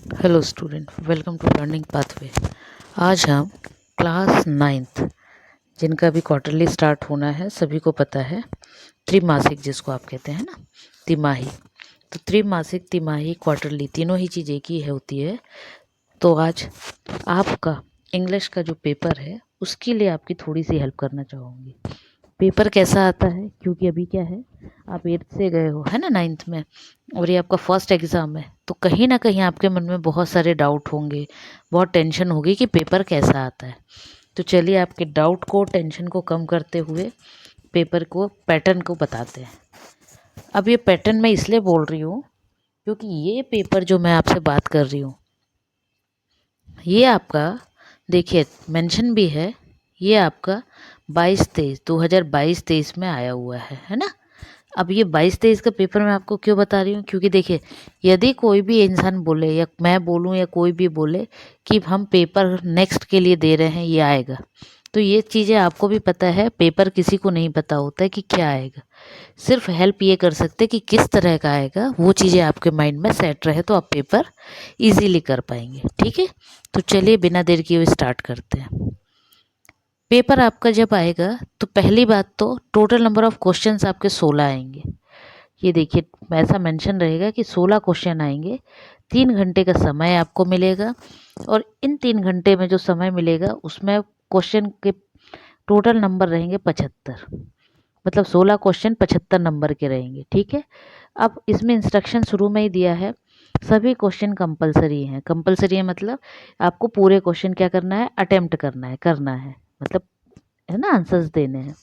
Hello student, welcome to learning pathway. आज हम class ninth, जिनका भी क्वार्टरली स्टार्ट होना है, सभी को पता है, त्रिमासिक जिसको आप कहते हैं ना, तिमाही। तो त्रिमासिक, तिमाही, क्वार्टरली, तीनों ही चीज़ एक ही है होती है। तो आज आपका इंग्लिश का जो पेपर है उसके लिए आपकी थोड़ी सी हेल्प करना चाहूँगी। पेपर कैसा आता है, क्योंकि अभी क्या है, आप 8th से गए हो है ना 9th में, और ये आपका फर्स्ट एग्ज़ाम है, तो कहीं ना कहीं आपके मन में बहुत सारे डाउट होंगे, बहुत टेंशन होगी कि पेपर कैसा आता है। तो चलिए आपके डाउट को, टेंशन को कम करते हुए पेपर को, पैटर्न को बताते हैं। अब ये पैटर्न मैं इसलिए बोल रही हूँ क्योंकि ये पेपर जो मैं आपसे बात कर रही हूँ, ये आपका, देखिए मेंशन भी है, ये आपका 22-23 2022-23 में आया हुआ है ना। अब ये 22-23 का पेपर मैं आपको क्यों बता रही हूँ, क्योंकि देखिए यदि कोई भी इंसान बोले या मैं बोलूँ या कोई भी बोले कि हम पेपर नेक्स्ट के लिए दे रहे हैं, ये आएगा, तो ये चीज़ें आपको भी पता है, पेपर किसी को नहीं पता होता है कि क्या आएगा। सिर्फ हेल्प ये कर सकते कि किस तरह का आएगा, वो चीज़ें आपके माइंड में सेट रहे तो आप पेपर इजीली कर पाएंगे। ठीक है, तो चलिए बिना देर किए हुए स्टार्ट करते हैं। पेपर आपका जब आएगा तो पहली बात तो टोटल नंबर ऑफ क्वेश्चंस आपके 16 आएंगे। ये देखिए ऐसा मेंशन रहेगा कि 16 क्वेश्चन आएंगे। 3 घंटे का समय आपको मिलेगा, और इन 3 घंटे में जो समय मिलेगा उसमें क्वेश्चन के टोटल नंबर रहेंगे 75। मतलब 16 क्वेश्चन 75 नंबर के रहेंगे। ठीक है, अब इसमें इंस्ट्रक्शन शुरू में ही दिया है, सभी क्वेश्चन कंपलसरी हैं। कंपलसरी है मतलब आपको पूरे क्वेश्चन क्या करना है, अटेम्प्ट करना है मतलब, है ना, आंसर्स देने हैं।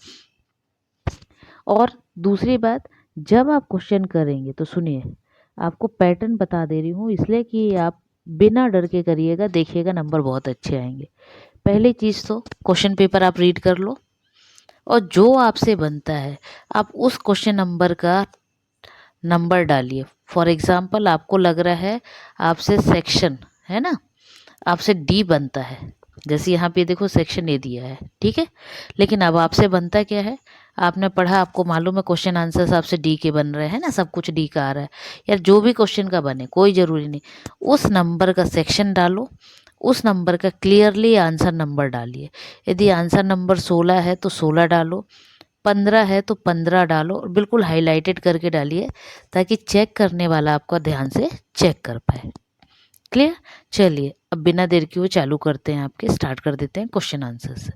और दूसरी बात, जब आप क्वेश्चन करेंगे तो सुनिए, आपको पैटर्न बता दे रही हूँ इसलिए कि आप बिना डर के करिएगा, देखिएगा नंबर बहुत अच्छे आएंगे। पहली चीज़ तो क्वेश्चन पेपर आप रीड कर लो, और जो आपसे बनता है आप उस क्वेश्चन नंबर का नंबर डालिए। फॉर एग्जाम्पल आपको लग रहा है आपसे सेक्शन, है ना, आपसे डी बनता है, जैसे यहाँ पे देखो सेक्शन ए दिया है, ठीक है, लेकिन अब आपसे बनता क्या है, आपने पढ़ा, आपको मालूम है क्वेश्चन आंसर्स आपसे डी के बन रहे हैं ना, सब कुछ डी का आ रहा है। यार जो भी क्वेश्चन का बने कोई ज़रूरी नहीं, उस नंबर का सेक्शन डालो, उस नंबर का क्लियरली आंसर नंबर डालिए। यदि आंसर नंबर 16 है तो 16 डालो, 15 है तो 15 डालो, और बिल्कुल हाईलाइटेड करके डालिए ताकि चेक करने वाला आपका ध्यान से चेक कर पाए। क्लियर, चलिए अब बिना देर के हुए चालू करते हैं, आपके स्टार्ट कर देते हैं क्वेश्चन आंसर से।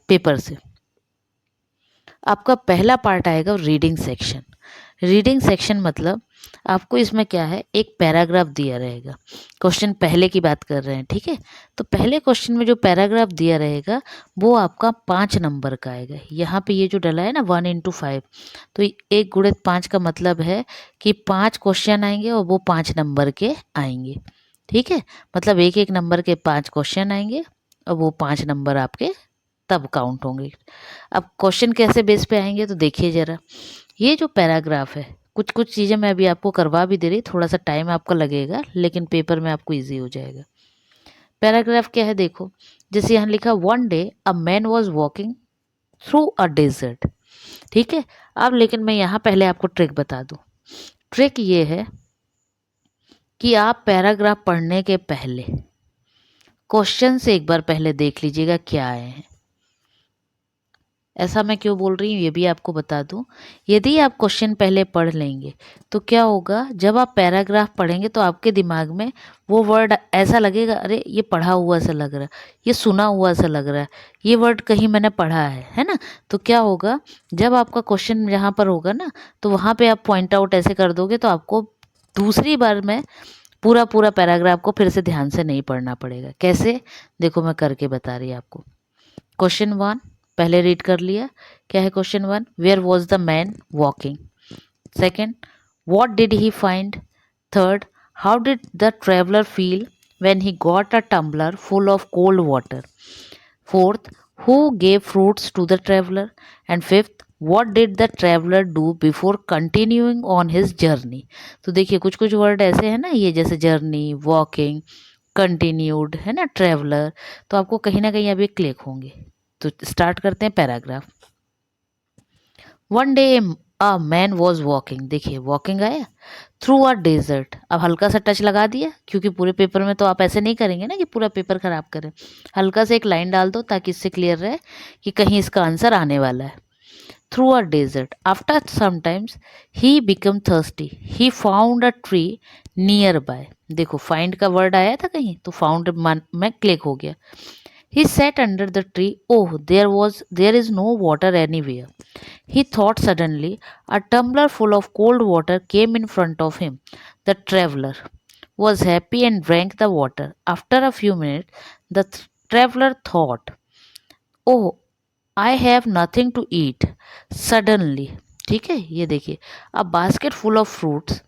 पेपर से आपका पहला पार्ट आएगा रीडिंग सेक्शन। रीडिंग सेक्शन मतलब आपको इसमें क्या है, एक पैराग्राफ दिया रहेगा। क्वेश्चन पहले की बात कर रहे हैं, ठीक है, तो पहले क्वेश्चन में जो पैराग्राफ दिया रहेगा वो आपका 5 नंबर का आएगा। यहाँ पे ये जो डला है ना 1 into 5, तो 1 × 5 का मतलब है कि 5 क्वेश्चन आएंगे और वो 5 नंबर के आएंगे। ठीक है, मतलब एक एक नंबर के 5 क्वेश्चन आएंगे और वो 5 नंबर आपके तब काउंट होंगे। अब क्वेश्चन कैसे बेस पे आएंगे तो देखिए ज़रा, ये जो पैराग्राफ है, कुछ कुछ चीज़ें मैं अभी आपको करवा भी दे रही, थोड़ा सा टाइम आपका लगेगा लेकिन पेपर में आपको इजी हो जाएगा। पैराग्राफ क्या है देखो, जैसे यहाँ लिखा, one day a man was walking through a desert. ठीक है, अब लेकिन मैं यहाँ पहले आपको ट्रिक बता दूँ। ट्रिक ये है कि आप पैराग्राफ पढ़ने के पहले क्वेश्चन से एक बार पहले देख लीजिएगा क्या आए हैं। ऐसा मैं क्यों बोल रही हूँ ये भी आपको बता दूँ। यदि आप क्वेश्चन पहले पढ़ लेंगे तो क्या होगा, जब आप पैराग्राफ पढ़ेंगे तो आपके दिमाग में वो वर्ड ऐसा लगेगा, अरे ये पढ़ा हुआ सा लग रहा है, ये सुना हुआ सा लग रहा है, ये वर्ड कहीं मैंने पढ़ा है ना। तो क्या होगा, जब आपका क्वेश्चन जहाँ पर होगा ना, तो वहाँ पे आप पॉइंट आउट ऐसे कर दोगे तो आपको दूसरी बार में पूरा पूरा पैराग्राफ को फिर से ध्यान से नहीं पढ़ना पड़ेगा। कैसे, देखो मैं करके बता रही आपको। क्वेश्चन 1 पहले रीड कर लिया, क्या है question 1, where was the man walking. Second, what did he find. Third, how did the traveller feel when he got a tumbler full of cold water. Fourth, who gave fruits to the traveler. And fifth, what did the traveler do before continuing on his journey. तो देखिए कुछ कुछ word ऐसे हैं ना, ये जैसे journey, walking, continued, है ना, ट्रेवलर, तो आपको कहीं ना कहीं अभी क्लिक होंगे। तो स्टार्ट करते हैं paragraph. One day a man was walking, देखिए वॉकिंग आया, थ्रू अ डेजर्ट। अब हल्का सा टच लगा दिया, क्योंकि पूरे पेपर में तो आप ऐसे नहीं करेंगे ना कि पूरा पेपर खराब करें। हल्का से एक लाइन डाल दो ताकि इससे क्लियर रहे कि कहीं इसका आंसर आने वाला है। Through a desert after sometimes he become thirsty he found a tree nearby. देखो फाइंड का वर्ड आया था कहीं, तो फाउंड में क्लिक हो गया। He sat under the tree. Oh, there is no water anywhere. He thought suddenly. A tumbler full of cold water came in front of him. The traveler was happy and drank the water. After a few minutes, the traveler thought, "Oh, I have nothing to eat." Suddenly, ठीक है, ये देखिए, a basket full of fruits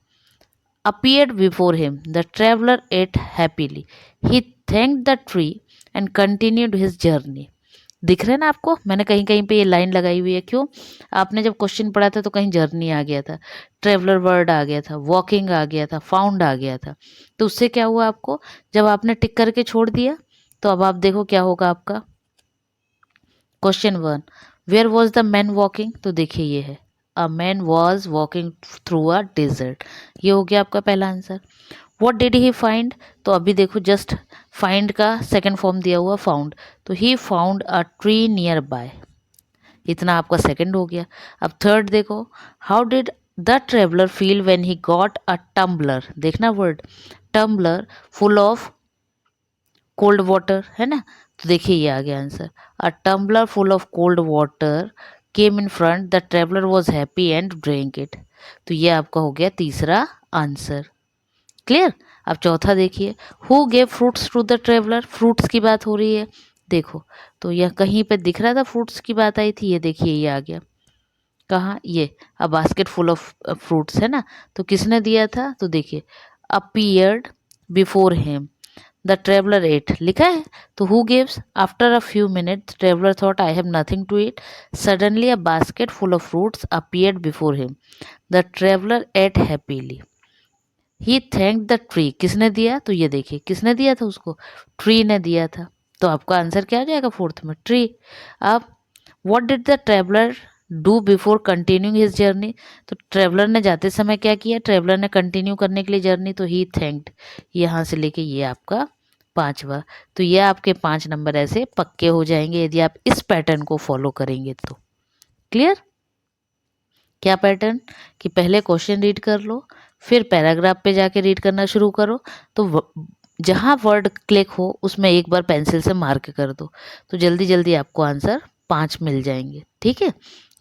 appeared before him. The traveler ate happily. He thanked the tree and continued his journey. दिख रहा है ना आपको, मैंने कहीं कहीं पे ये लाइन लगाई हुई है। क्यों? आपने जब क्वेश्चन पढ़ा था तो कहीं जर्नी आ गया था, ट्रेवलर वर्ड आ गया था, वॉकिंग आ गया था, फाउंड आ गया था। तो उससे क्या हुआ आपको, जब आपने टिक करके छोड़ दिया तो अब आप देखो क्या होगा आपका। Question 1, where was the man walking? तो देखिए ये है, a man was walking through a desert. ये हो गया आपका पहला answer. What did he find? तो अभी देखो जस्ट फाइंड का सेकंड फॉर्म दिया हुआ फाउंड, तो ही found a tree nearby. इतना आपका सेकंड हो गया। अब थर्ड देखो, how did the traveller feel when he got a tumbler? देखना word, tumbler full of cold water, है ना? तो देखिए ये आ गया answer, a tumbler full of cold water came in front, the traveller was happy and drink it. तो ये आपका हो गया तीसरा आंसर। क्लियर? अब चौथा देखिए, who gave fruits to the traveller? Fruits की बात हो रही है, देखो तो यह कहीं पे दिख रहा था फ्रूट्स की बात आई थी, ये देखिए ये आ गया। कहाँ? ये a basket full of fruits, है ना? तो किसने दिया था? तो देखिए, appeared before him, the traveller ate लिखा है, तो who gives? After a few minutes traveller thought I have nothing to eat, suddenly a basket full of fruits appeared before him, the traveller ate happily, he thank the tree. किसने दिया? तो ये देखिए किसने दिया था उसको, ट्री ने दिया था। तो आपका आंसर क्या आ जाएगा फोर्थ में, ट्री। अब what did the traveller do before continuing his journey? तो ट्रेवलर ने जाते समय क्या किया? ट्रेवलर ने कंटिन्यू करने के लिए जर्नी, तो ही थैंक्ड। यहाँ से लेके ये आपका पांचवा। तो ये आपके 5 नंबर ऐसे पक्के हो जाएंगे यदि आप इस पैटर्न को फॉलो करेंगे तो। क्लियर? क्या पैटर्न? कि पहले क्वेश्चन रीड कर लो, फिर पैराग्राफ पे जाके रीड करना शुरू करो, तो जहाँ वर्ड क्लिक हो उसमें एक बार पेंसिल से मार्क कर दो, तो जल्दी जल्दी आपको आंसर 5 मिल जाएंगे। ठीक है,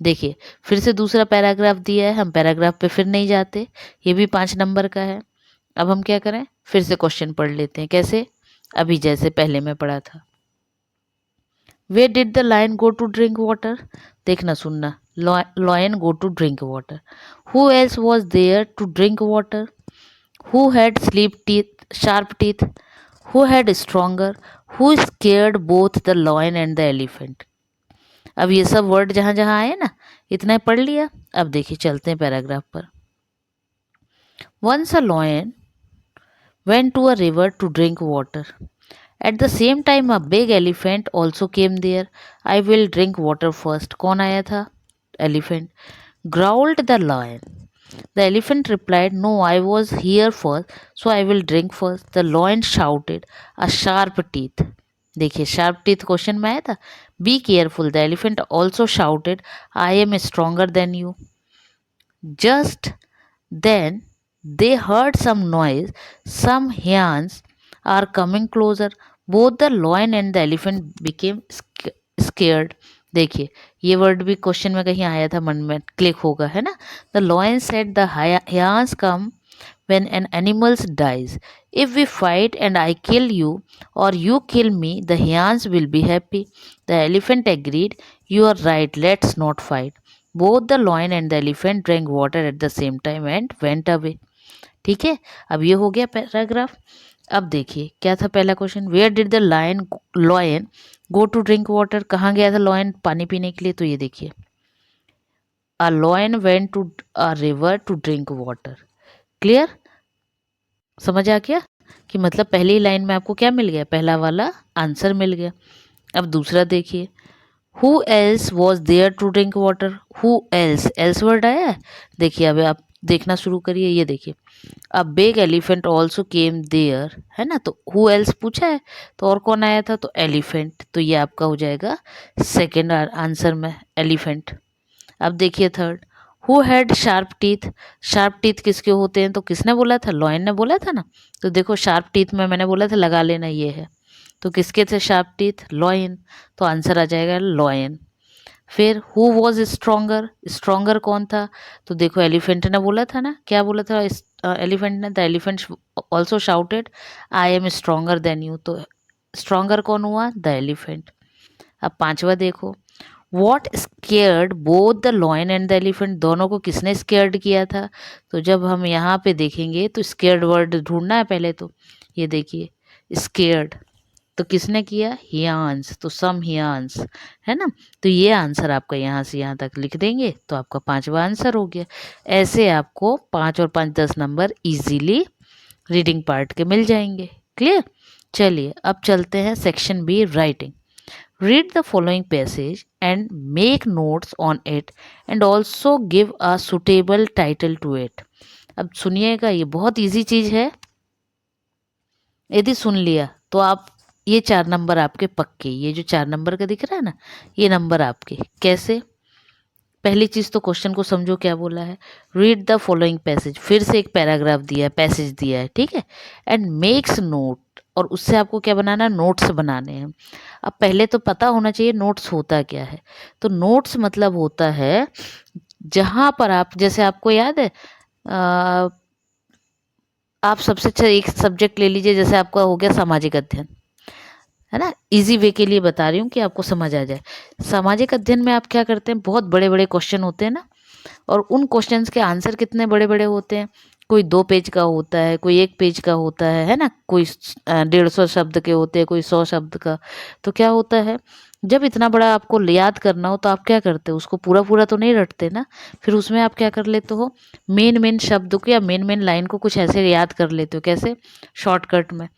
देखिए फिर से दूसरा पैराग्राफ दिया है, हम पैराग्राफ पे फिर नहीं जाते, ये भी 5 नंबर का है। अब हम क्या करें, फिर से क्वेश्चन पढ़ लेते हैं। कैसे? अभी जैसे पहले में पढ़ा था। Why did the lion go to drink water? देखना सुनना, lion go to drink water, who else was there to drink water, who had sleep teeth sharp teeth, who had stronger, who scared both the lion and the elephant. अब ये सब word जहां जहां आए ना, इतना पढ़ लिया। अब देखिए चलते हैं पैराग्राफ पर। Once a lion went to a river to drink water. At the same time, a big elephant also came there. I will drink water first. कौन आया था? Elephant. Growled the lion. The elephant replied, no, I was here first, so I will drink first. The lion shouted, a sharp teeth. देखिए sharp teeth question में आया था। Be careful. The elephant also shouted, I am stronger than you. Just then they heard some noise. Some hands are coming closer. Both the lion and the elephant became scared. देखिए ये word भी question में कहीं आया था, मन में click होगा, है ना? The lion said the hands come when an animal dies. If we fight and I kill you or you kill me, the hands will be happy. The elephant agreed. You are right, let's not fight. Both the lion and the elephant drank water at the same time and went away. ठीक है, अब ये हो गया paragraph. अब देखिए क्या था पहला question, where did the lion go to drink water? कहाँ गया था लॉयन पानी पीने के लिए? तो ये देखिए, a lion went to a river to drink water. Clear? समझ आ गया कि मतलब पहली लाइन में आपको क्या मिल गया, पहला वाला आंसर मिल गया। अब दूसरा देखिए, who else was there to drink water? Who else, else word आया है। देखिए अब आप देखना शुरू करिए। ये देखिए, a big elephant also came there, है ना। तो हु एल्स पूछा है, तो और कौन आया था, तो एलिफेंट। तो ये आपका हो जाएगा सेकेंड आंसर में एलिफेंट। अब देखिए third, who had sharp teeth. Sharp teeth किसके होते हैं, तो किसने बोला था, लॉयन ने बोला था ना। तो देखो शार्प टीथ में मैंने बोला था लगा लेना, ये है। तो किसके थे शार्प टीथ, लॉयन। तो आंसर आ जाएगा लॉयन। फिर हु वॉज स्ट्रोंगर, स्ट्रोंगर कौन था, तो देखो एलिफेंट ने बोला था ना, क्या बोला था एलिफेंट ने, the elephant also shouted I am stronger then you. तो स्ट्रोंगर कौन हुआ, द एलिफेंट। अब पांचवा देखो, what scared both the lion and the elephant, दोनों को किसने स्केयर्ड किया था। तो जब हम यहाँ पे देखेंगे तो स्केयर्ड वर्ड ढूंढना है पहले। तो ये देखिए स्केयर्ड, तो किसने किया, हियांस। तो सम हियांस, है ना। तो ये आंसर आपका यहाँ से यहाँ तक लिख देंगे तो आपका पांचवा आंसर हो गया। ऐसे आपको 5 और 5 10 नंबर इजीली रीडिंग पार्ट के मिल जाएंगे। क्लियर। चलिए अब चलते हैं section B, writing. Read the following passage and make notes on it and also give a suitable title to it. अब सुनिएगा, ये बहुत इजी चीज है। यदि सुन लिया तो आप, ये 4 नंबर आपके पक्के, ये जो 4 नंबर का दिख रहा है ना, ये नंबर आपके। कैसे, पहली चीज तो क्वेश्चन को समझो क्या बोला है। रीड द फॉलोइंग पैसेज, फिर से एक पैराग्राफ दिया है, पैसेज दिया है, ठीक है। एंड मेक्स नोट, और उससे आपको क्या बनाना है, नोट्स बनाने हैं। अब पहले तो पता होना चाहिए नोट्स होता क्या है। तो नोट्स मतलब होता है जहां पर आप, जैसे आपको याद है, आप सबसे अच्छा एक सब्जेक्ट ले लीजिए, जैसे आपका हो गया सामाजिक अध्ययन, है ना। इजी वे के लिए बता रही हूँ कि आपको समझ आ जाए। सामाजिक अध्ययन में आप क्या करते हैं, बहुत बड़े बड़े क्वेश्चन होते हैं ना, और उन क्वेश्चंस के आंसर कितने बड़े बड़े होते हैं। कोई 2 पेज का होता है, कोई 1 पेज का होता है ना। कोई 150 शब्द के होते हैं, कोई 100 शब्द का। तो क्या होता है, जब इतना बड़ा आपको याद करना हो तो आप क्या करते हो, उसको पूरा पूरा तो नहीं रटते ना। फिर उसमें आप क्या कर लेते हो, मेन मेन शब्द को या मेन मेन लाइन को कुछ ऐसे याद कर लेते हो। कैसे, शॉर्टकट में।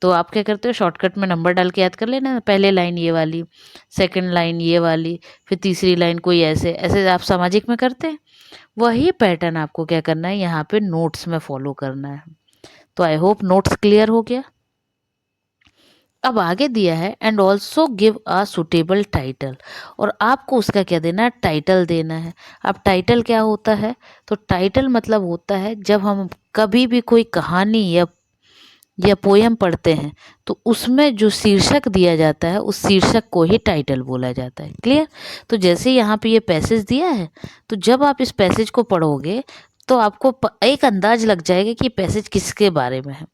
तो आप क्या करते हो, शॉर्टकट में नंबर डाल के याद कर लेना, पहले लाइन ये वाली, सेकंड लाइन ये वाली, फिर तीसरी लाइन कोई ऐसे ऐसे आप सामाजिक में करते हैं। वही पैटर्न आपको क्या करना है, यहाँ पे नोट्स में फॉलो करना है। तो आई होप नोट्स क्लियर हो गया। अब आगे दिया है and also give a suitable title, और आपको उसका क्या देना है, टाइटल देना है। अब टाइटल क्या होता है, तो टाइटल मतलब होता है जब हम कभी भी कोई कहानी या पोयम पढ़ते हैं तो उसमें जो शीर्षक दिया जाता है उस शीर्षक को ही टाइटल बोला जाता है। क्लियर। तो जैसे यहाँ पे ये पैसेज दिया है, तो जब आप इस पैसेज को पढ़ोगे तो आपको एक अंदाज लग जाएगा कि ये पैसेज किसके बारे में है।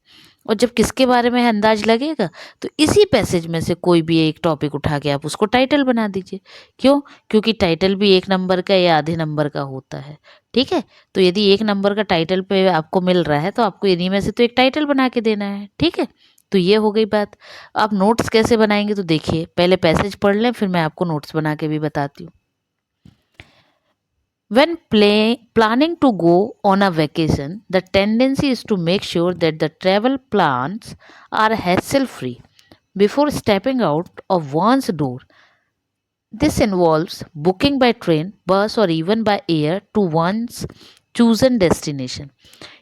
और जब किसके बारे में है अंदाज लगेगा, तो इसी पैसेज में से कोई भी एक टॉपिक उठा के आप उसको टाइटल बना दीजिए। क्यों, क्योंकि टाइटल भी 1 नंबर का या आधे नंबर का होता है। ठीक है। तो यदि 1 नंबर का टाइटल पे आपको मिल रहा है तो आपको इन्हीं में से तो एक टाइटल बना के देना है। ठीक है। तो ये हो गई बात। आप नोट्स कैसे बनाएंगे, तो देखिए पहले पैसेज पढ़ लें, फिर मैं आपको नोट्स बना के भी बताती हूँ। When planning to go on a vacation, the tendency is to make sure that the travel plans are hassle free before stepping out of one's door. This involves booking by train, bus, or even by air to one's chosen destination.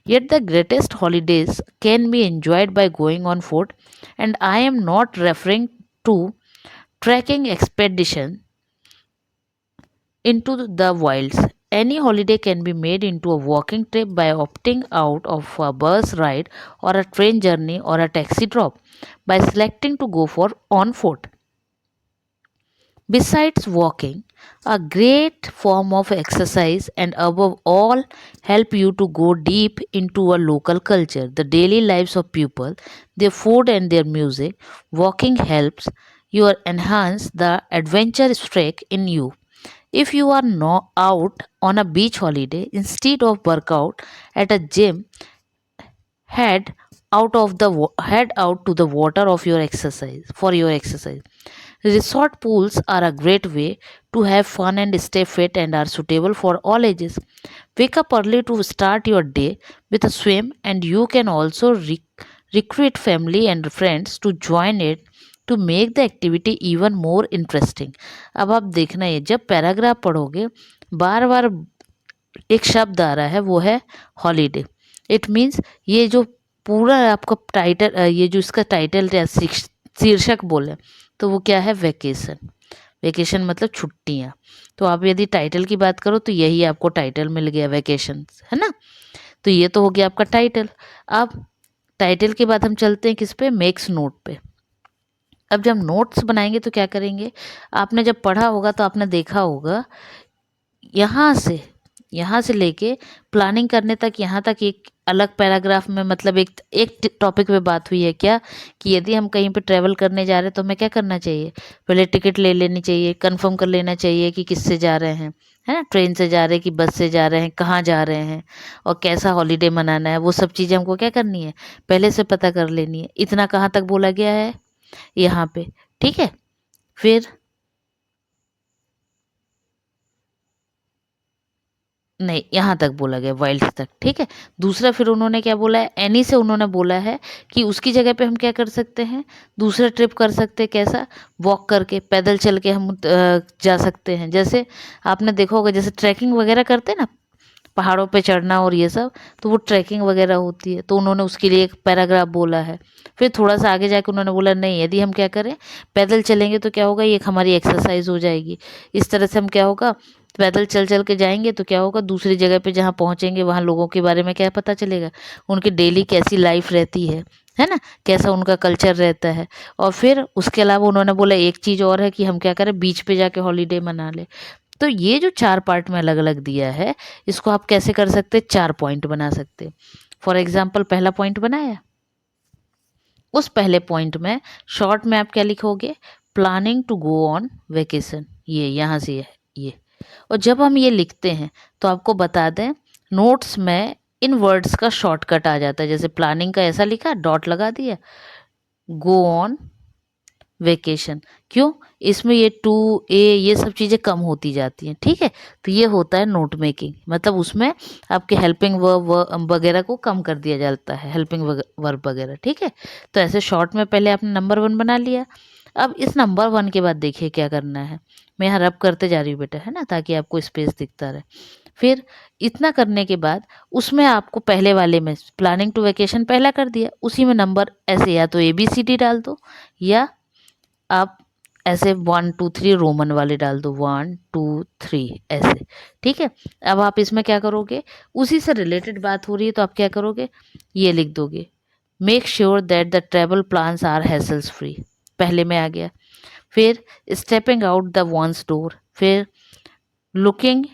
Yet the greatest holidays can be enjoyed by going on foot, and I am not referring to trekking expedition into the wilds. Any holiday can be made into a walking trip by opting out of a bus ride or a train journey or a taxi drop by selecting to go for on foot. Besides walking, a great form of exercise and above all help you to go deep into a local culture, the daily lives of people, their food and their music. Walking helps you enhance the adventure streak in you. If you are not out on a beach holiday, instead of workout at a gym, head out to the water of your exercise for your exercise. Resort pools are a great way to have fun and stay fit and are suitable for all ages. Wake up early to start your day with a swim, and you can also recruit family and friends to join it to make the activity even more interesting. अब आप देखना, ये जब paragraph पढ़ोगे बार बार एक शब्द आ रहा है, वो है हॉलीडे। इट मीन्स ये जो पूरा आपका टाइटल, ये जो इसका टाइटल या शीर्षक बोले तो वो क्या है, वैकेशन। वैकेशन मतलब छुट्टियाँ। तो आप यदि टाइटल की बात करो तो यही आपको टाइटल मिल गया, वैकेशन, है ना। तो ये तो हो गया आपका टाइटल। अब टाइटल के बाद हम चलते हैं किस पे, मेक्स नोट पे। अब जब नोट्स बनाएंगे तो क्या करेंगे, आपने जब पढ़ा होगा तो आपने देखा होगा, यहाँ से यहाँ से लेके प्लानिंग करने तक, यहाँ तक एक अलग पैराग्राफ में, मतलब एक एक टॉपिक पे बात हुई है क्या, कि यदि हम कहीं पे ट्रैवल करने जा रहे हैं तो हमें क्या करना चाहिए, पहले टिकट ले लेनी चाहिए, कंफर्म कर लेना चाहिए कि किससे जा रहे हैं, है ना, ट्रेन से जा रहे हैं कि बस से जा रहे हैं, कहाँ जा रहे हैं, और कैसा हॉलीडे मनाना है, वो सब चीज़ें हमको क्या करनी है, पहले से पता कर लेनी है। इतना कहाँ तक बोला गया है यहाँ पे, ठीक है। फिर नहीं, यहाँ तक बोला गया, वाइल्ड्स तक, ठीक है। दूसरा फिर उन्होंने क्या बोला है, एनी से उन्होंने बोला है कि उसकी जगह पे हम क्या कर सकते हैं, दूसरा ट्रिप कर सकते हैं, कैसा, वॉक करके, पैदल चल के हम जा सकते हैं। जैसे आपने देखा होगा, जैसे ट्रैकिंग वगैरह करते हैं ना, पहाड़ों पे चढ़ना और ये सब, तो वो ट्रैकिंग वगैरह होती है, तो उन्होंने उसके लिए एक पैराग्राफ बोला है। फिर थोड़ा सा आगे जाके उन्होंने बोला, नहीं, यदि हम क्या करें, पैदल चलेंगे तो क्या होगा, ये एक हमारी एक्सरसाइज हो जाएगी। इस तरह से हम क्या होगा, पैदल चल चल के जाएंगे तो क्या होगा, दूसरी जगह पे जहाँ पहुँचेंगे वहाँ लोगों के बारे में क्या पता चलेगा, उनकी डेली कैसी लाइफ रहती है ना, कैसा उनका कल्चर रहता है। और फिर उसके अलावा उन्होंने बोला एक चीज़ और है कि हम क्या करें, बीच पे जाके हॉलीडे मना ले। तो ये जो 4 पार्ट में अलग अलग दिया है, इसको आप कैसे कर सकते हैं, 4 पॉइंट बना सकते हैं। फॉर एग्जाम्पल पहला पॉइंट बनाया, उस पहले पॉइंट में शॉर्ट में आप क्या लिखोगे, planning to go on vacation, ये यहाँ से है ये। और जब हम ये लिखते हैं तो आपको बता दें, नोट्स में इन वर्ड्स का शॉर्टकट आ जाता है। जैसे प्लानिंग का ऐसा लिखा, डॉट लगा दिया, गो ऑन वेकेशन, क्यों, इसमें ये टू ए ये सब चीज़ें कम होती जाती हैं, ठीक है। तो ये होता है नोट मेकिंग, मतलब उसमें आपके हेल्पिंग वर्ब वगैरह को कम कर दिया जाता है, हेल्पिंग वर्ब वगैरह, ठीक है। तो ऐसे शॉर्ट में पहले आपने नंबर 1 बना लिया। अब इस नंबर 1 के बाद देखिए क्या करना है, मैं यहाँ रब करते जा रही हूँ बेटा, है ना, ताकि आपको स्पेस दिखता रहे। फिर इतना करने के बाद उसमें आपको पहले वाले में प्लानिंग टू वेकेशन पहला कर दिया, उसी में नंबर ऐसे या तो ABCD डाल दो, या आप ऐसे 1 2 3 रोमन वाले डाल दो, 1 2 3 ऐसे, ठीक है। अब आप इसमें क्या करोगे, उसी से रिलेटेड बात हो रही है तो आप क्या करोगे, ये लिख दोगे, make sure that the travel plans are hassles free, पहले में आ गया। फिर stepping out the one's door, फिर looking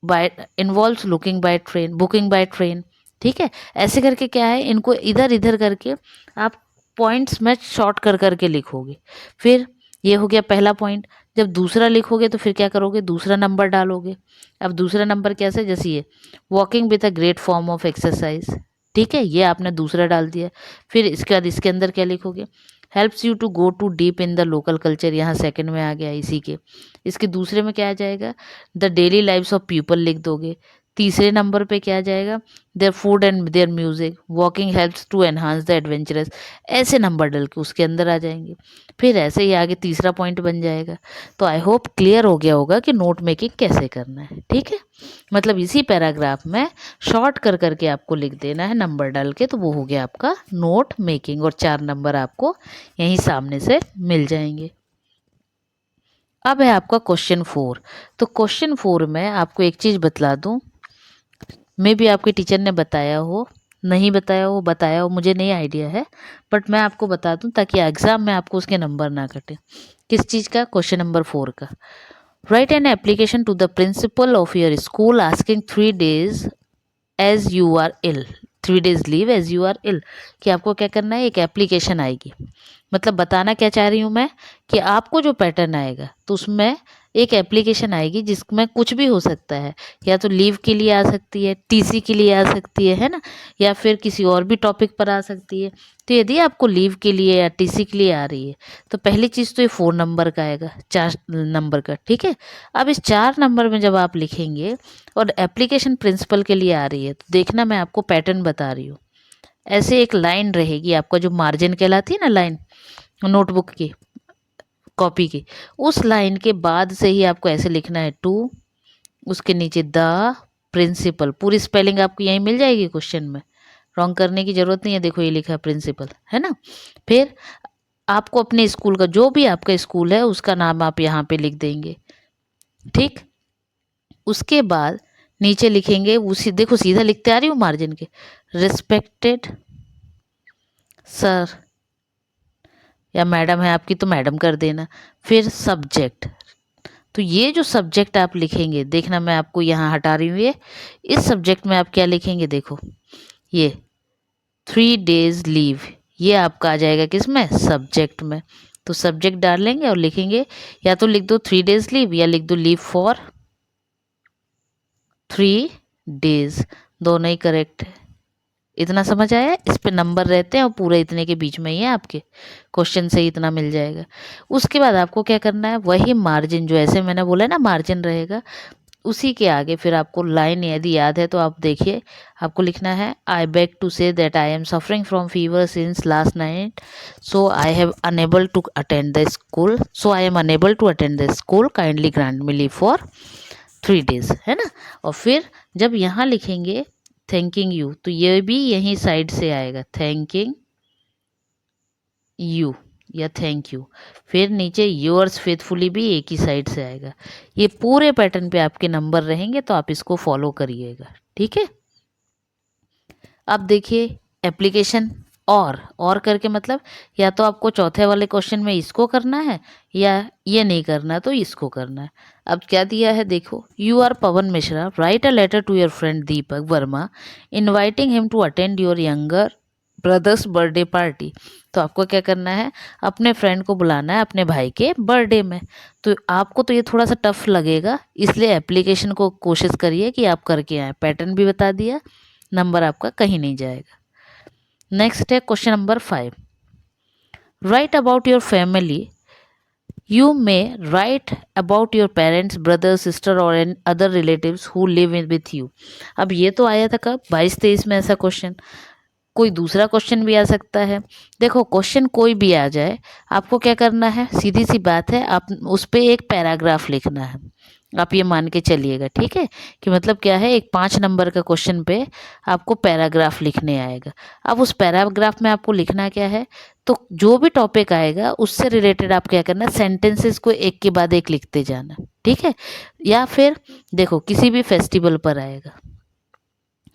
by involves looking by train, booking by train, ठीक है। ऐसे करके क्या है, इनको इधर इधर करके आप पॉइंट्स में शॉर्ट कर करके लिखोगे। फिर ये हो गया पहला पॉइंट। जब दूसरा लिखोगे तो फिर क्या करोगे, दूसरा नंबर डालोगे। अब दूसरा नंबर कैसे, जैसे ये walking with a great form of exercise, ठीक है, ये आपने दूसरा डाल दिया। फिर इसके बाद इसके अंदर क्या लिखोगे, helps you to go to deep in the local culture, यहाँ सेकंड में आ गया इसी के। इसके दूसरे में क्या आ जाएगा, the daily lives of people लिख दोगे। तीसरे नंबर पे क्या आ जाएगा, their food and their music, walking helps to enhance the adventurous, ऐसे नंबर डल के उसके अंदर आ जाएंगे। फिर ऐसे ही आगे तीसरा पॉइंट बन जाएगा। तो आई होप क्लियर हो गया होगा कि नोट मेकिंग कैसे करना है, ठीक है। मतलब इसी पैराग्राफ में शॉर्ट कर करके आपको लिख देना है नंबर डाल के, तो वो हो गया आपका नोट मेकिंग, और 4 नंबर आपको यहीं सामने से मिल जाएंगे। अब है आपका क्वेश्चन 4। तो क्वेश्चन 4 में आपको एक चीज़ बतला दूं, मे भी आपके टीचर ने बताया हो, नहीं बताया हो मुझे नहीं आइडिया है, बट मैं आपको बता दूं ताकि एग्जाम में आपको उसके नंबर ना कटे। किस चीज़ का, क्वेश्चन नंबर 4 का, write an application to the principal of your school asking 3 days as you are ill, 3 days leave as you are ill, कि आपको क्या करना है, एक एप्लीकेशन आएगी। मतलब बताना क्या चाह रही हूँ मैं, कि आपको जो पैटर्न आएगा तो उसमें एक एप्लीकेशन आएगी जिसमें कुछ भी हो सकता है, या तो लीव के लिए आ सकती है, TC के लिए आ सकती है ना, या फिर किसी और भी टॉपिक पर आ सकती है। तो यदि आपको लीव के लिए या TC के लिए आ रही है तो पहली चीज़ तो ये 4 नंबर का आएगा, 4 नंबर का, ठीक है। अब इस 4 नंबर में जब आप लिखेंगे और एप्लीकेशन प्रिंसिपल के लिए आ रही है, तो देखना मैं आपको पैटर्न बता रही हूँ। ऐसे एक लाइन रहेगी आपका, जो मार्जिन कहलाती है ना लाइन, नोटबुक की, कॉपी की, उस लाइन के बाद से ही आपको ऐसे लिखना है टू, उसके नीचे द प्रिंसिपल, पूरी स्पेलिंग आपको यहीं मिल जाएगी क्वेश्चन में, रॉन्ग करने की जरूरत नहीं है। देखो ये लिखा है प्रिंसिपल, है ना। फिर आपको अपने स्कूल का, जो भी आपका स्कूल है उसका नाम आप यहाँ पे लिख देंगे, ठीक। उसके बाद नीचे लिखेंगे, उसी देखो सीधा लिखते आ रही हूँ मार्जिन के, रिस्पेक्टेड सर, या मैडम है आपकी तो मैडम कर देना। फिर सब्जेक्ट, तो ये जो सब्जेक्ट आप लिखेंगे, देखना मैं आपको यहाँ हटा रही हूँ ये, इस सब्जेक्ट में आप क्या लिखेंगे, देखो ये 3 days लीव, ये आपका आ जाएगा किसमें, सब्जेक्ट में। तो सब्जेक्ट डाल लेंगे और लिखेंगे, या तो लिख दो 3 days लीव या लिख दो लीव फॉर 3 days, दोनों ही करेक्ट है। इतना समझ आया, इस पे नंबर रहते हैं और पूरे इतने के बीच में ही है, आपके क्वेश्चन से ही इतना मिल जाएगा। उसके बाद आपको क्या करना है, वही मार्जिन जो ऐसे मैंने बोला ना मार्जिन रहेगा, उसी के आगे फिर आपको लाइन यदि याद है तो आप देखिए, आपको लिखना है I beg to say that I am suffering from fever since last night, so I have unable to attend the school, so I am unable to attend the school, kindly grant me leave for 3 days, है ना। और फिर जब यहाँ लिखेंगे thanking you, तो ये भी यहीं साइड से आएगा, थैंकिंग यू या थैंक यू। फिर नीचे योर्स फेथफुली भी एक ही साइड से आएगा। ये पूरे पैटर्न पे आपके नंबर रहेंगे, तो आप इसको फॉलो करिएगा, ठीक है। अब देखिए एप्लीकेशन, और करके मतलब, या तो आपको चौथे वाले क्वेश्चन में इसको करना है, या ये नहीं करना तो इसको करना है। अब क्या दिया है देखो, you are Pavan Mishra, write a letter to your friend Deepak Verma inviting him to attend your younger brother's birthday party. तो आपको क्या करना है, अपने फ्रेंड को बुलाना है अपने भाई के बर्थडे में। तो आपको तो ये थोड़ा सा टफ लगेगा, इसलिए एप्लीकेशन को कोशिश करिए कि आप करके आए। पैटर्न भी बता दिया, नंबर आपका कहीं नहीं जाएगा। नेक्स्ट है question number 5, write about your family, you may write about your parents, brother, sister और an other relatives who live in with you. अब ये तो आया था कब, 22-23 में ऐसा क्वेश्चन। कोई दूसरा क्वेश्चन भी आ सकता है। देखो क्वेश्चन कोई भी आ जाए, आपको क्या करना है, सीधी सी बात है, आप उस पर एक पैराग्राफ लिखना है। आप ये मान के चलिएगा, ठीक है, कि मतलब क्या है, एक 5 नंबर का क्वेश्चन पे आपको पैराग्राफ लिखने आएगा। अब उस पैराग्राफ में आपको लिखना क्या है, तो जो भी टॉपिक आएगा उससे रिलेटेड आप क्या करना, सेंटेंसेस को एक के बाद एक लिखते जाना, ठीक है। या फिर देखो किसी भी फेस्टिवल पर आएगा,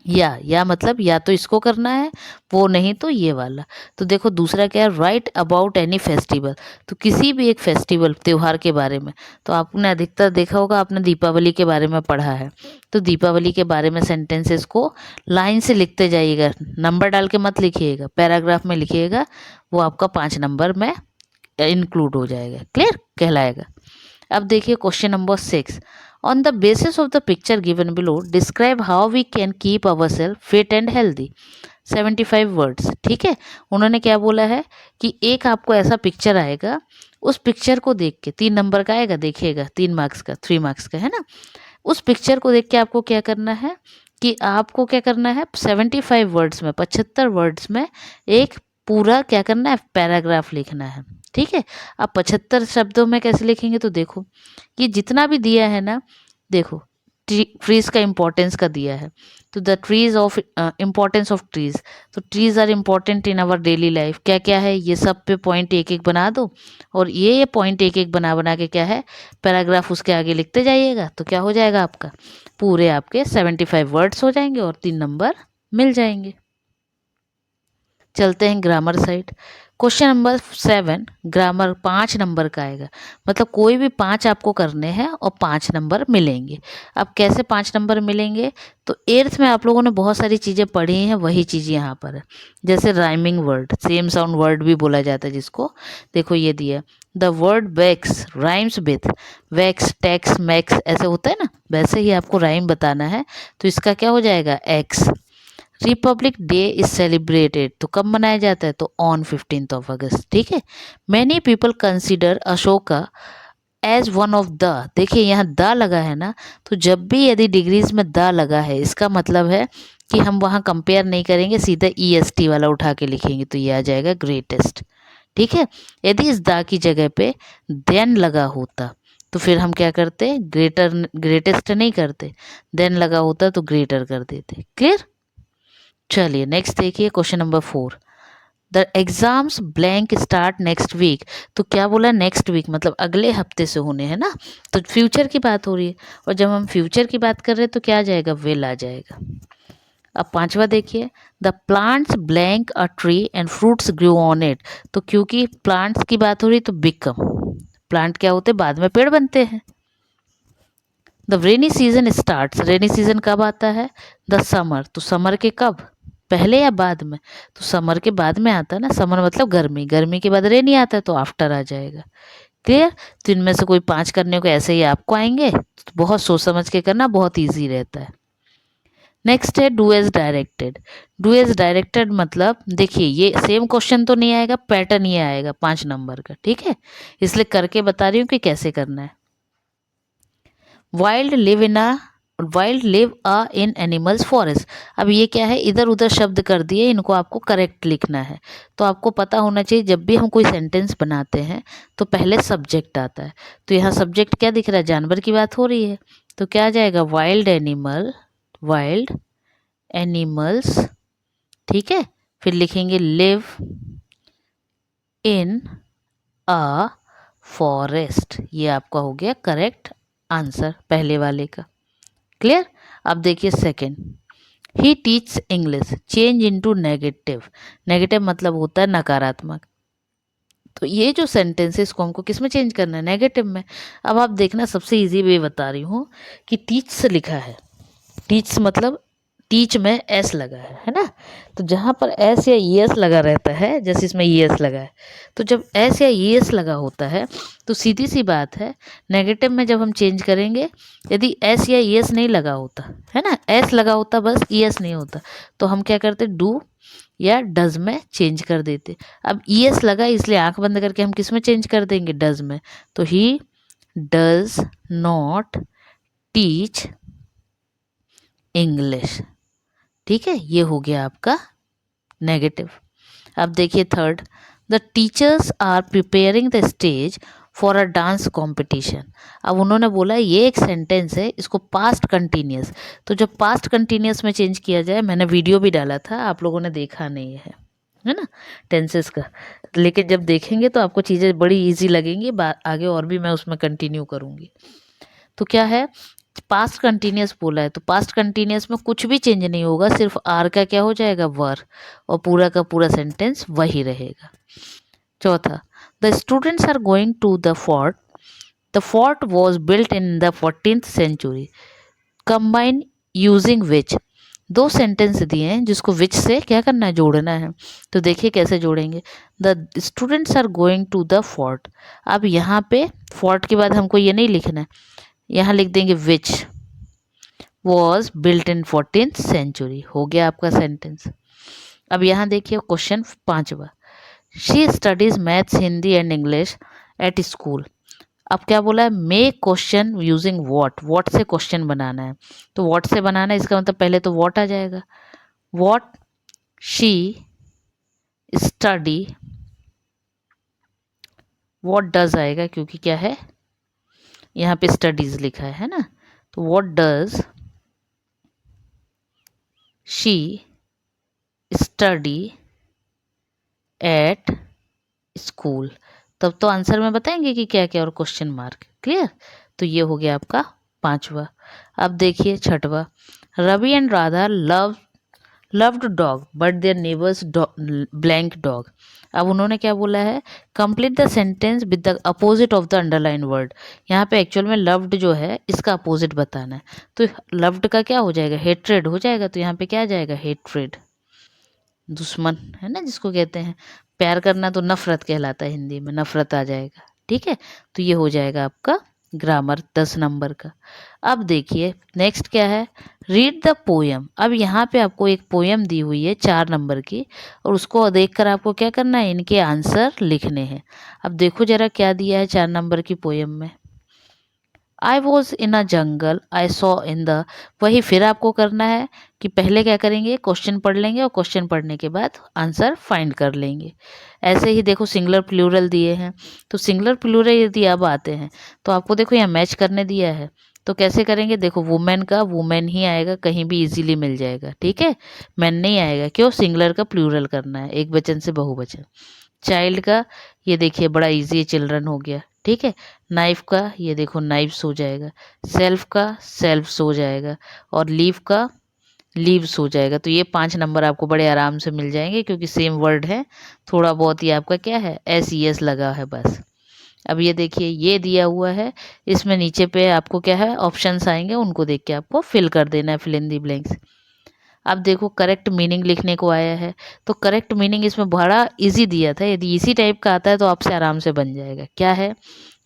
या मतलब या तो इसको करना है, वो नहीं तो ये वाला। तो देखो दूसरा क्या है, राइट अबाउट एनी फेस्टिवल, तो किसी भी एक फेस्टिवल त्योहार के बारे में। तो आपने अधिकतर देखा होगा, आपने दीपावली के बारे में पढ़ा है, तो दीपावली के बारे में सेंटेंसेस को लाइन से लिखते जाइएगा, नंबर डाल के मत लिखिएगा, पैराग्राफ में लिखिएगा, वो आपका 5 नंबर में इंक्लूड हो जाएगा, क्लियर कहलाएगा। अब देखिए question number 6, on the basis of the picture given below describe how we can keep our self fit and healthy, 75 words, ठीक है। उन्होंने क्या बोला है कि एक आपको ऐसा पिक्चर आएगा, उस पिक्चर को देख के 3 नंबर का आएगा, देखिएगा 3 मार्क्स का, 3 मार्क्स का, है ना। उस पिक्चर को देख के आपको क्या करना है, कि आपको क्या करना है, 75 वर्ड्स में, 75 वर्ड्स में एक पूरा क्या करना है, पैराग्राफ लिखना है, ठीक है। अब 75 शब्दों में कैसे लिखेंगे, तो देखो ये जितना भी दिया है ना, देखो ट्रीज का इम्पोर्टेंस का दिया है, तो the trees of importance of trees, तो trees are important in our daily life, क्या क्या है ये सब पे पॉइंट एक एक बना दो, और ये पॉइंट एक एक बना बना के क्या है, पैराग्राफ उसके आगे लिखते जाइएगा, तो क्या हो जाएगा आपका, पूरे आपके 75 वर्ड्स हो जाएंगे और 3 नंबर मिल जाएंगे। चलते हैं grammar side. Question number 7, grammar 5 number का आएगा, मतलब कोई भी 5 आपको करने हैं और 5 नंबर मिलेंगे। अब कैसे 5 नंबर मिलेंगे, तो 8th में आप लोगों ने बहुत सारी चीज़ें पढ़ी हैं, वही चीज़ यहाँ पर है। जैसे rhyming word, same sound word भी बोला जाता है जिसको, देखो ये दिया, the word wax rhymes with, wax, tax, max ऐसे होता है ना, वैसे ही आपको राइम बताना है, तो इसका क्या हो जाएगा, x. Republic day is celebrated, तो कब मनाया जाता है, तो ऑन 15th of August, ठीक है। Many people consider Ashoka as one of the, देखिए यहाँ द लगा है ना, तो जब भी यदि डिग्रीज में द लगा है, इसका मतलब है कि हम वहाँ कंपेयर नहीं करेंगे, सीधा EST वाला उठा के लिखेंगे, तो ये आ जाएगा ग्रेटेस्ट, ठीक है। यदि इस द की जगह पे देन लगा होता, तो फिर हम क्या करते, ग्रेटर ग्रेटेस्ट नहीं करते, देन लगा होता तो ग्रेटर कर देते। क्लियर। चलिए नेक्स्ट देखिए question number 4। The exams blank start next week. तो क्या बोला, नेक्स्ट वीक मतलब अगले हफ्ते से होने हैं ना, तो फ्यूचर की बात हो रही है, और जब हम फ्यूचर की बात कर रहे हैं तो क्या आ जाएगा, विल आ जाएगा। अब पांचवा देखिए, the plants blank a tree and fruits grow on it. तो क्योंकि प्लांट्स की बात हो रही है तो बिकम, प्लांट क्या होते हैं, बाद में पेड़ बनते हैं। The rainy season starts, rainy season कब आता है, द समर, तो समर के कब, पहले या बाद में, तो समर के बाद में आता है ना, समर मतलब गर्मी, गर्मी के बाद रेनी आता है तो आफ्टर आ जाएगा। क्लियर। तो इनमें से कोई 5 करने को ऐसे ही आपको आएंगे, तो बहुत सोच समझ के करना, बहुत ईजी रहता है। नेक्स्ट है do as directed. Do as directed मतलब देखिए ये सेम क्वेश्चन तो नहीं आएगा, पैटर्न ये आएगा 5 नंबर का, ठीक है, इसलिए करके बता रही हूँ कि कैसे करना है। Wild live in a, wild live a in animals forest. अब ये क्या है, इधर उधर शब्द कर दिए, इनको आपको करेक्ट लिखना है। तो आपको पता होना चाहिए जब भी हम कोई सेंटेंस बनाते हैं तो पहले सब्जेक्ट आता है। तो यहाँ सब्जेक्ट क्या दिख रहा है, जानवर की बात हो रही है, तो क्या आ जाएगा, वाइल्ड एनिमल, वाइल्ड एनिमल्स, ठीक है, फिर लिखेंगे लिव इन अ फॉरेस्ट, ये आपका हो गया करेक्ट आंसर पहले वाले का। क्लियर। अब देखिए second, he teach English change into negative. Negative मतलब होता है नकारात्मक, तो ये जो सेंटेंस है इसको हमको किस में चेंज करना है, नेगेटिव में। अब आप देखना सबसे इजी वे बता रही हूँ कि टीच से लिखा है, टीच मतलब टीच में एस लगा है ना, तो जहाँ पर एस या ई एस लगा रहता है, जैसे इसमें ई एस लगा है, तो जब एस या ई एस लगा होता है तो सीधी सी बात है, नेगेटिव में जब हम चेंज करेंगे, यदि एस या ई एस नहीं लगा होता है ना, एस लगा होता बस, ई एस नहीं होता, तो हम क्या करते, डू या डज में चेंज कर देते। अब ई एस लगा इसलिए आंख बंद करके हम किस में चेंज कर देंगे, डज में, तो he does not teach English, ठीक है, ये हो गया आपका नेगेटिव। अब देखिए third, the teachers are preparing the stage for a dance competition. अब उन्होंने बोला ये एक सेंटेंस है, इसको पास्ट कंटिन्यूस, तो जब पास्ट कंटिन्यूस में चेंज किया जाए, मैंने वीडियो भी डाला था, आप लोगों ने देखा नहीं है ना, टेंसेस का, लेकिन जब देखेंगे तो आपको चीज़ें बड़ी इजी लगेंगी, आगे और भी मैं उसमें कंटिन्यू करूँगी। तो क्या है, पास्ट कंटिन्यूस बोला है, तो पास्ट कंटिन्यूस में कुछ भी चेंज नहीं होगा, सिर्फ आर का क्या हो जाएगा, वर, और पूरा का पूरा सेंटेंस वही रहेगा। चौथा, the students are going to the fort was built in the 14th century, combine using which. दो सेंटेंस दिए हैं जिसको विच से क्या करना है, जोड़ना है, तो देखिए कैसे जोड़ेंगे। The students are going to the fort, अब यहाँ पे फोर्ट के बाद हमको ये नहीं लिखना है, यहाँ लिख देंगे which was built in 14th century, हो गया आपका सेंटेंस। अब यहाँ देखिए क्वेश्चन 5वां, she studies maths Hindi and English at school. अब क्या बोला है, मेक क्वेश्चन यूजिंग वॉट से क्वेश्चन बनाना है, तो वॉट से बनाना है, इसका मतलब पहले तो वॉट आ जाएगा, what she study, what does आएगा क्योंकि क्या है यहाँ पे स्टडीज लिखा है ना, तो what does she study at school, तब तो आंसर में बताएंगे कि क्या क्या और क्वेश्चन मार्क। क्लियर। तो ये हो गया आपका 5वां। अब देखिए 6वां, Ravi and Radha loved dog but their neighbours blank dog. अब उन्होंने क्या बोला है, complete the sentence with the opposite of the underline word. यहाँ पे एक्चुअल में लव्ड जो है इसका अपोजिट बताना है, तो लव्ड का क्या हो जाएगा, हेट्रेड हो जाएगा, तो यहाँ पे क्या आ जाएगा, हेट्रेड, दुश्मन है ना जिसको कहते हैं, प्यार करना तो नफरत कहलाता है, हिंदी में नफरत आ जाएगा। ठीक है, तो ये हो जाएगा आपका ग्रामर 10 नंबर का। अब देखिए नेक्स्ट क्या है, रीड द पोयम। अब यहाँ पे आपको एक पोयम दी हुई है 4 नंबर की, और उसको देखकर आपको क्या करना है, इनके आंसर लिखने हैं। अब देखो जरा क्या दिया है 4 नंबर की पोयम में, I was in a jungle I saw in the, वही फिर आपको करना है कि पहले क्या करेंगे, क्वेश्चन पढ़ लेंगे और क्वेश्चन पढ़ने के बाद आंसर फाइंड कर लेंगे। ऐसे ही देखो सिंगुलर प्लूरल दिए हैं, तो सिंगुलर प्लूरल यदि अब आते हैं तो आपको देखो यहाँ मैच करने दिया है, तो कैसे करेंगे, देखो वुमेन का वुमेन ही आएगा, कहीं भी इजीली मिल जाएगा, ठीक है। मैन नहीं आएगा, क्यों, सिंगुलर का प्लूरल करना है, एक वचन से बहुवचन। चाइल्ड का ये देखिए बड़ा इजी है, चिल्ड्रन हो गया, ठीक है। नाइफ का ये देखो नाइफ्स हो जाएगा, सेल्फ का सेल्फ्स हो जाएगा, और लीव का लीव्स हो जाएगा। तो ये 5 नंबर आपको बड़े आराम से मिल जाएंगे, क्योंकि सेम वर्ड है, थोड़ा बहुत ही आपका क्या है, एस ई एस लगा है बस। अब ये देखिए ये दिया हुआ है, इसमें नीचे पे आपको क्या है, ऑप्शंस आएंगे, उनको देख के आपको फिल कर देना है, फिल इन दी ब्लैंक्स। अब देखो करेक्ट मीनिंग लिखने को आया है, तो करेक्ट मीनिंग इसमें बड़ा इजी दिया था, यदि इसी टाइप का आता है तो आपसे आराम से बन जाएगा। क्या है,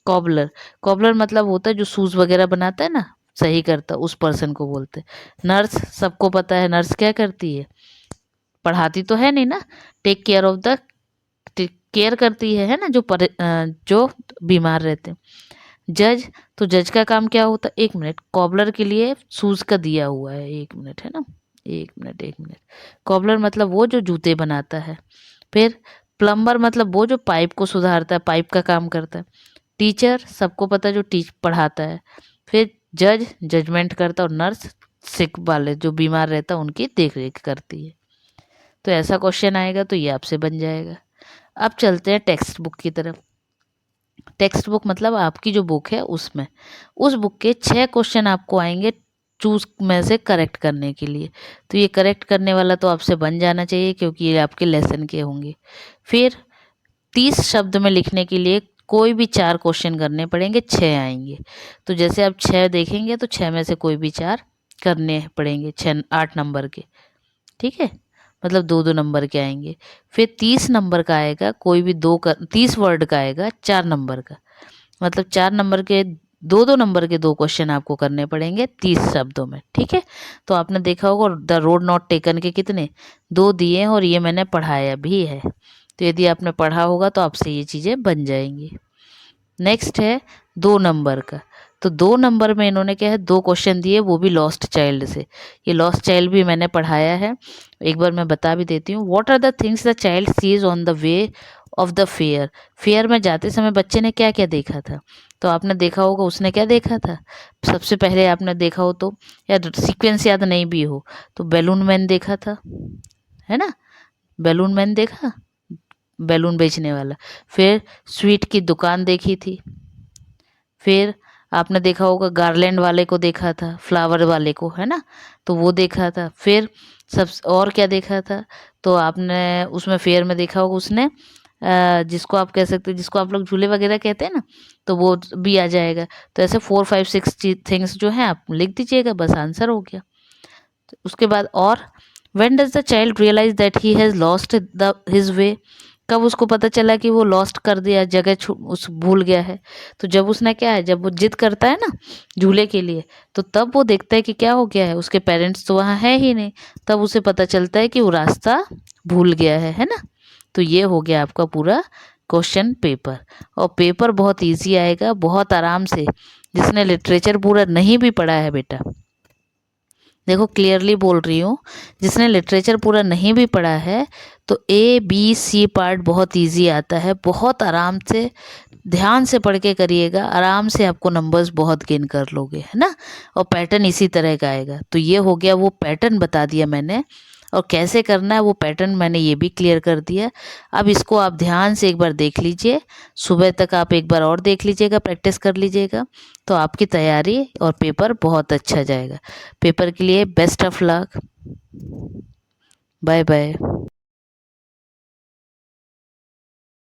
कॉबलर। कॉबलर मतलब होता है जो शूज वगैरह बनाता है ना, सही करता, उस पर्सन को बोलते हैं। नर्स, सबको पता है नर्स क्या करती है, पढ़ाती तो है नहीं ना, take care of the, care करती है ना, जो बीमार रहते हैं। जज, तो जज का काम क्या होता है, एक मिनट, कॉबलर के लिए शूज का दिया हुआ है, एक मिनट है ना, एक मिनट। कॉबलर मतलब वो जो जूते बनाता है। फिर प्लम्बर मतलब वो जो पाइप को सुधारता है, पाइप का काम करता है। टीचर, सबको पता है जो टीच पढ़ाता है। फिर जज, जजमेंट करता है, और नर्स, सिक वाले जो बीमार रहता है उनकी देख रेख करती है। तो ऐसा क्वेश्चन आएगा तो ये आपसे बन जाएगा। अब चलते हैं टेक्स्ट बुक की तरफ। टेक्स्ट बुक मतलब आपकी जो बुक है उसमें, उस बुक के 6 क्वेश्चन आपको आएंगे चूज में से करेक्ट करने के लिए। तो ये करेक्ट करने वाला तो आपसे बन जाना चाहिए, क्योंकि ये आपके लेसन के होंगे। फिर 30 शब्द में लिखने के लिए कोई भी 4 क्वेश्चन करने पड़ेंगे, 6 आएंगे। तो जैसे आप 6 देखेंगे तो 6 में से कोई भी 4 करने पड़ेंगे, 6 8 नंबर के, ठीक है, मतलब 2 2 नंबर के आएंगे। फिर 30 नंबर का आएगा, कोई भी 30 वर्ड का आएगा 4 नंबर का, मतलब 4 नंबर के 2 2 नंबर के 2 क्वेश्चन आपको करने पड़ेंगे 30 शब्दों में, ठीक है। तो आपने देखा होगा द रोड नॉट टेकन के कितने, 2 दिए हैं, और ये मैंने पढ़ाया भी है। तो यदि आपने पढ़ा होगा तो आपसे ये चीज़ें बन जाएंगी। नेक्स्ट है 2 नंबर का। तो 2 नंबर में इन्होंने क्या है, 2 क्वेश्चन दिए, वो भी लॉस्ट चाइल्ड से। ये लॉस्ट चाइल्ड भी मैंने पढ़ाया है, एक बार मैं बता भी देती हूँ। What are the things the child sees on the way of the fair. Fair में जाते समय बच्चे ने क्या क्या देखा था, तो आपने देखा होगा उसने क्या देखा था। सबसे पहले आपने देखा हो तो, या सीक्वेंस याद नहीं भी हो तो, बैलून मैन देखा था, है ना, बैलून मैन देखा, बैलून बेचने वाला। फिर स्वीट की दुकान देखी थी। फिर आपने देखा होगा गार्लैंड वाले को देखा था, फ्लावर वाले को, है ना, तो वो देखा था। फिर सब और क्या देखा था, तो आपने उसमें फेयर में देखा होगा उसने जिसको आप कह सकते हैं, जिसको आप लोग झूले वगैरह कहते हैं ना, तो वो भी आ जाएगा। तो ऐसे 4 5 6 थिंग्स जो हैं आप लिख दीजिएगा, बस आंसर हो गया। तो उसके बाद, और when does the child realise that he has lost the his way. कब उसको पता चला कि वो लॉस्ट कर दिया, जगह उस भूल गया है। तो जब उसने क्या है, जब वो जिद करता है ना झूले के लिए, तो तब वो देखता है कि क्या हो गया है, उसके पेरेंट्स तो वहाँ है ही नहीं। तब उसे पता चलता है कि वो रास्ता भूल गया है ना। तो ये हो गया आपका पूरा क्वेश्चन पेपर। और पेपर बहुत इजी आएगा, बहुत आराम से। जिसने लिटरेचर पूरा नहीं भी पढ़ा है बेटा, देखो क्लियरली बोल रही हूँ, जिसने लिटरेचर पूरा नहीं भी पढ़ा है तो ए बी सी पार्ट बहुत इजी आता है, बहुत आराम से ध्यान से पढ़ के करिएगा, आराम से आपको नंबर्स बहुत गेन कर लोगे, है ना। और पैटर्न इसी तरह का आएगा। तो ये हो गया, वो पैटर्न बता दिया मैंने, और कैसे करना है वो पैटर्न मैंने ये भी क्लियर कर दिया। अब इसको आप ध्यान से एक बार देख लीजिए, सुबह तक आप एक बार और देख लीजिएगा, प्रैक्टिस कर लीजिएगा, तो आपकी तैयारी और पेपर बहुत अच्छा जाएगा। पेपर के लिए best of luck, bye bye.